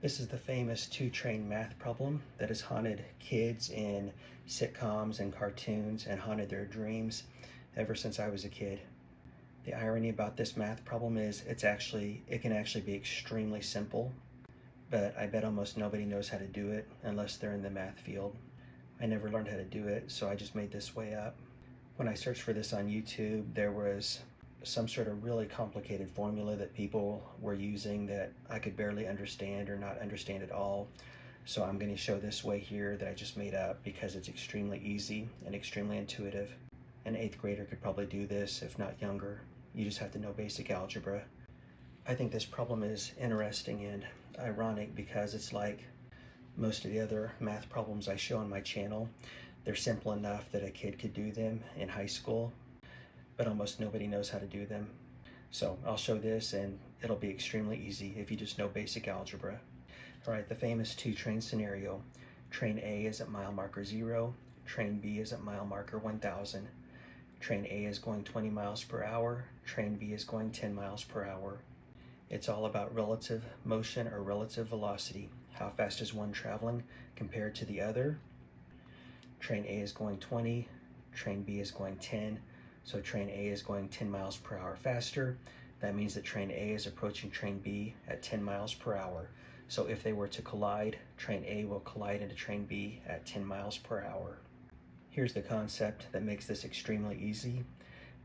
This is the famous two-train math problem that has haunted kids in sitcoms and cartoons and haunted their dreams ever since I was a kid. The irony about this math problem is it can actually be extremely simple, but I bet almost nobody knows how to do it unless they're in the math field. I never learned how to do it, so I just made this way up. When I searched for this on YouTube, there was some sort of really complicated formula that people were using that I could barely understand or not understand at all. So I'm going to show this way here that I just made up because it's extremely easy and extremely intuitive. An 8th grader could probably do this, if not younger. You just have to know basic algebra. I think this problem is interesting and ironic because it's like most of the other math problems I show on my channel. They're simple enough that a kid could do them in high school, but almost nobody knows how to do them. So I'll show this and it'll be extremely easy if you just know basic algebra. All right, the famous two-train scenario. Train A is at mile marker 0, train B is at mile marker 1000. Train A is going 20 miles per hour, train B is going 10 miles per hour. It's all about relative motion or relative velocity. How fast is one traveling compared to the other? Train A is going 20, train B is going 10. So train A is going 10 miles per hour faster. That means that train A is approaching train B at 10 miles per hour. So if they were to collide, train A will collide into train B at 10 miles per hour. Here's the concept that makes this extremely easy.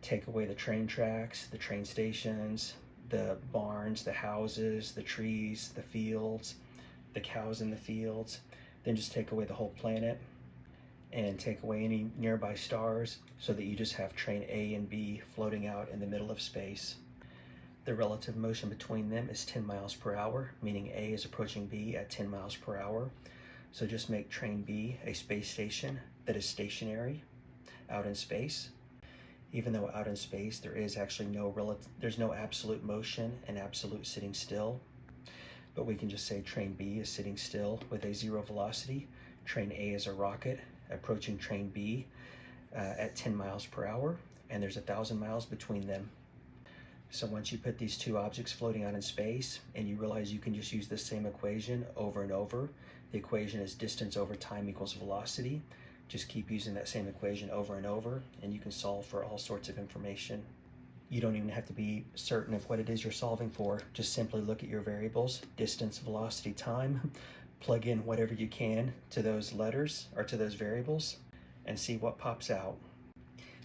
Take away the train tracks, the train stations, the barns, the houses, the trees, the fields, the cows in the fields. Then just take away the whole planet and take away any nearby stars so that you just have train A and B floating out in the middle of space. The relative motion between them is 10 miles per hour, meaning A is approaching B at 10 miles per hour. So just make train B a space station that is stationary out in space. Even though out in space there is actually there's no absolute motion and absolute sitting still, but we can just say train B is sitting still with a 0 velocity. Train A is a rocket approaching train B at 10 miles per hour, and there's 1,000 miles between them. So once you put these two objects floating out in space and you realize you can just use the same equation over and over, the equation is distance over time equals velocity. Just keep using that same equation over and over and you can solve for all sorts of information. You don't even have to be certain of what it is you're solving for. Just simply look at your variables, distance, velocity, time, plug in whatever you can to those letters or to those variables and see what pops out.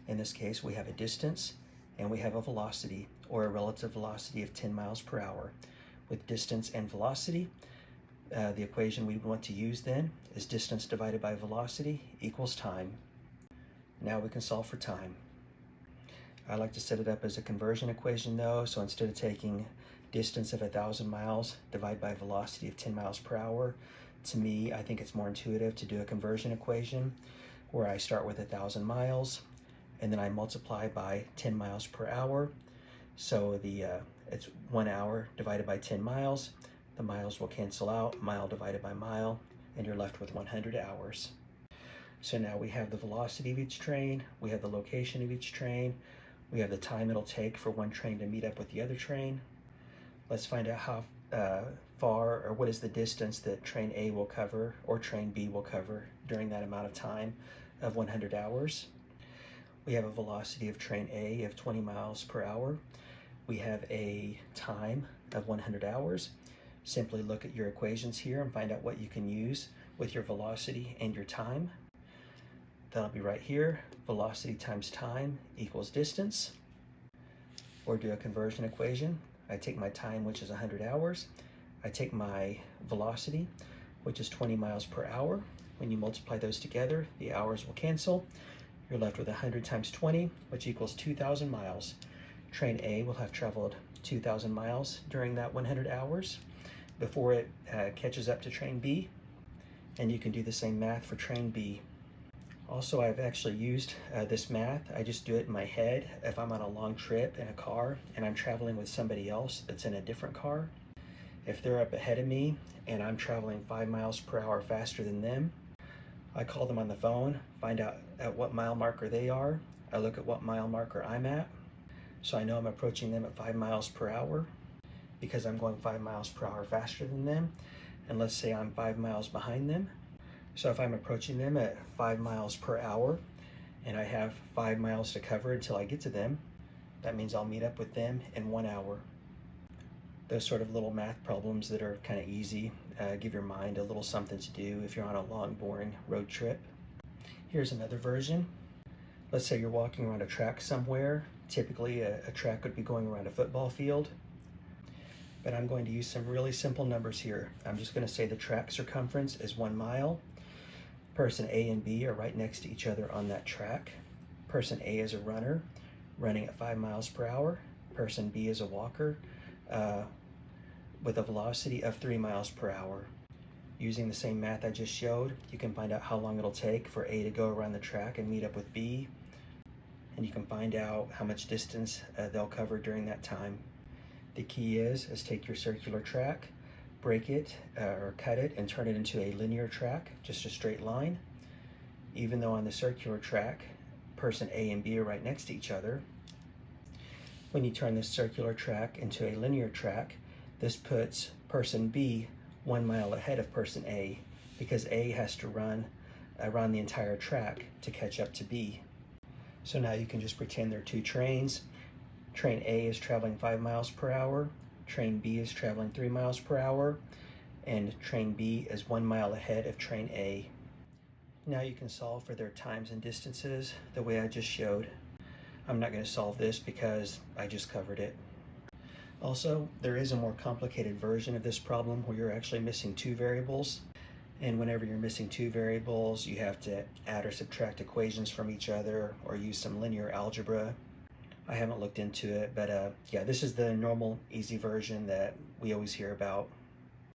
In this case, we have a distance and we have a velocity or a relative velocity of 10 miles per hour. With distance and velocity, the equation we want to use then is distance divided by velocity equals time. Now we can solve for time. I like to set it up as a conversion equation though, so instead of taking distance of 1,000 miles divided by velocity of 10 miles per hour, to me, I think it's more intuitive to do a conversion equation where I start with 1,000 miles and then I multiply by 10 miles per hour. So it's 1 hour divided by 10 miles. The miles will cancel out, mile divided by mile, and you're left with 100 hours. So now we have the velocity of each train, we have the location of each train, we have the time it'll take for one train to meet up with the other train. Let's find out how far or what is the distance that train A will cover or train B will cover during that amount of time of 100 hours. We have a velocity of train A of 20 miles per hour. We have a time of 100 hours. Simply look at your equations here and find out what you can use with your velocity and your time. That'll be right here. Velocity times time equals distance. Or do a conversion equation. I take my time, which is 100 hours. I take my velocity, which is 20 miles per hour. When you multiply those together, the hours will cancel. You're left with 100 times 20, which equals 2,000 miles. Train A will have traveled 2,000 miles during that 100 hours before it catches up to train B. And you can do the same math for train B. Also, I've actually used this math. I just do it in my head if I'm on a long trip in a car and I'm traveling with somebody else that's in a different car. If they're up ahead of me and I'm traveling 5 miles per hour faster than them, I call them on the phone, find out at what mile marker they are. I look at what mile marker I'm at. So I know I'm approaching them at 5 miles per hour because I'm going 5 miles per hour faster than them. and let's say I'm 5 miles behind them. So if I'm approaching them at 5 miles per hour and I have 5 miles to cover until I get to them, that means I'll meet up with them in 1 hour. Those sort of little math problems that are kind of easy, give your mind a little something to do if you're on a long, boring road trip. Here's another version. Let's say you're walking around a track somewhere. Typically a track would be going around a football field, but I'm going to use some really simple numbers here. I'm just going to say the track circumference is 1 mile. Person A and B are right next to each other on that track. Person A is a runner, running at 5 miles per hour. Person B is a walker with a velocity of 3 miles per hour. Using the same math I just showed, you can find out how long it'll take for A to go around the track and meet up with B, and you can find out how much distance they'll cover during that time. The key is take your circular track, break it or cut it and turn it into a linear track, just a straight line. Even though on the circular track, person A and B are right next to each other, when you turn this circular track into a linear track, this puts person B 1 mile ahead of person A, because A has to run around the entire track to catch up to B. So now you can just pretend they're two trains. Train A is traveling 5 miles per hour, train B is traveling 3 miles per hour, and train B is 1 mile ahead of train A. Now you can solve for their times and distances the way I just showed. I'm not going to solve this because I just covered it. Also, there is a more complicated version of this problem where you're actually missing two variables. And whenever you're missing two variables, you have to add or subtract equations from each other or use some linear algebra. I haven't looked into it, but yeah, this is the normal, easy version that we always hear about.